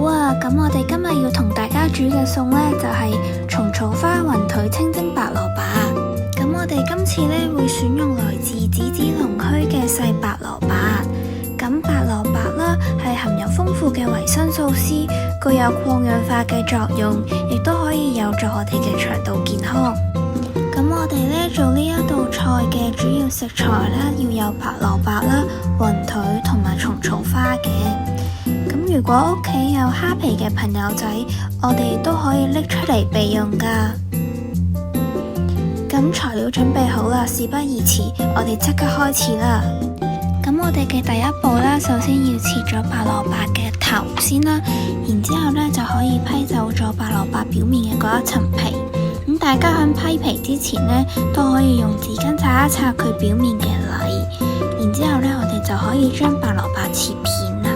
啊，咁我哋今日要同大家煮嘅餸呢，就係蟲草花雲腿清蒸白蘿蔔。咁我哋今次呢，會選用來自梓子農區嘅細白蘿蔔。咁白蘿蔔啦係含有豐富嘅維生素 C， 具有抗氧化嘅作用，亦都可以有助我哋嘅腸道健康。咁我哋呢，做呢一道菜嘅主要食材啦，要有白蘿蔔啦、雲腿同埋蟲草花嘅。咁如果屋企有蝦皮嘅朋友仔，我哋都可以拎出嚟備用噶。咁材料準備好啦，事不宜遲，我哋即刻開始啦。咁我哋嘅第一步啦，首先要切咗白蘿蔔嘅頭先啦，然之後呢就可以批走咗白蘿蔔表面嘅嗰一層皮。咁大家喺批皮之前呢，都可以用紙巾擦一擦佢表面嘅泥，然之後呢我哋就可以將白蘿蔔切片啦。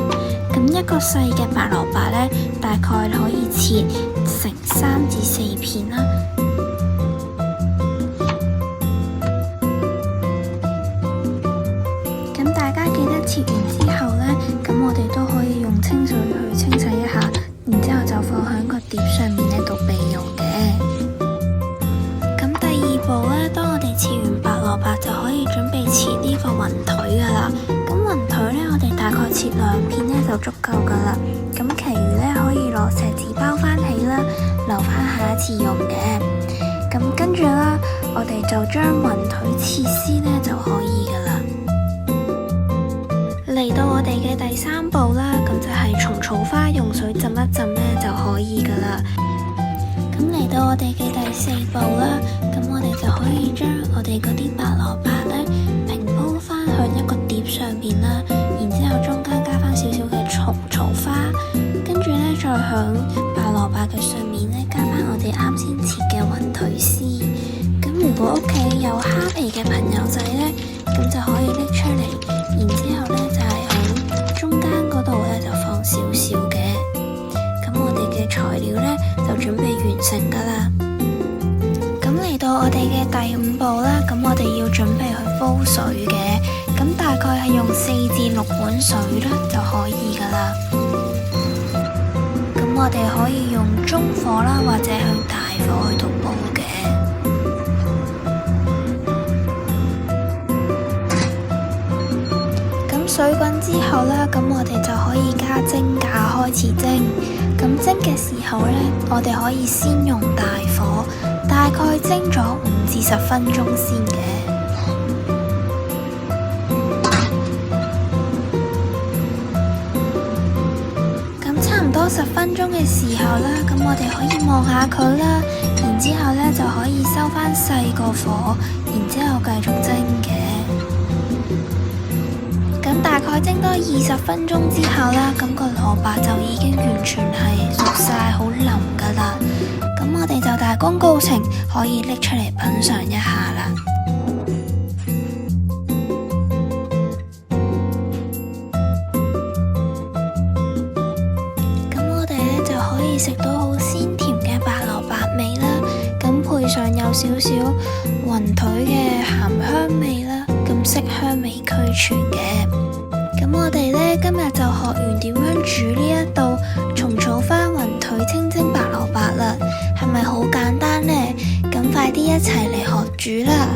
咁一個細嘅白蘿蔔呢，大概可以切成3至4片啦。咁大家記得切完之後呢，咁我哋都可以用清水去清洗一下，然之後就放喺個碟上面呢度備用嘅。咁第二步呢，當我哋切完白蘿蔔就可以準備切呢個雲腿噶啦。咁雲腿呢，我哋大概切2片呢就足夠噶啦。咁其餘呢，可以攞錫紙包翻起啦，留翻下一次用嘅。咁跟住啦，我哋就將雲腿切絲呢就可以噶啦。嚟到我哋嘅第3步啦，咁就係蟲草花用水浸一浸呢就可以噶啦。咁嚟到我哋嘅第4步啦，咁我哋就可以將我哋嗰啲白蘿蔔呢平鋪翻向一個碟上面啦，然之後中間加翻少少嘅蟲草花，跟住呢再響白蘿蔔嘅上面呢加翻我哋啱先切嘅雲腿絲。咁如果屋企有蝦皮嘅朋友仔呢，咁就可以拎出嚟，然之後呢就係響中間嗰度呢就放少少嘅。咁我哋嘅材料呢就準備完成噶啦。咁嚟到我哋嘅第5步啦，咁我哋要準備去煲水嘅。咁大概係用4至6碗水啦就可以噶啦。咁我哋可以用中火啦，或者向大火去到煲嘅。咁水滾之後啦，咁我哋就可以加蒸架開始蒸。咁蒸嘅時候呢，我哋可以先用大火，大概蒸咗5至10分鐘先嘅。咁差唔多10分鐘嘅時候啦，咁我哋可以望下佢啦，然之後呢就可以收翻細個火，然之後繼續蒸嘅。咁大概蒸多20分鐘之後啦，咁個蘿蔔就已經完全係熟晒，好腍噶啦。咁我哋就大功告成，可以拎出嚟品嘗一下啦。咁我哋呢就可以食到好鮮甜嘅白蘿蔔味啦。咁配上有少少雲腿嘅鹹香味啦，咁色香味俱全嘅。咁我哋呢今日就學完點樣煮呢一道蟲草花雲腿清蒸白蘿蔔啦，係咪好簡單呢？咁快啲一齊嚟學煮啦！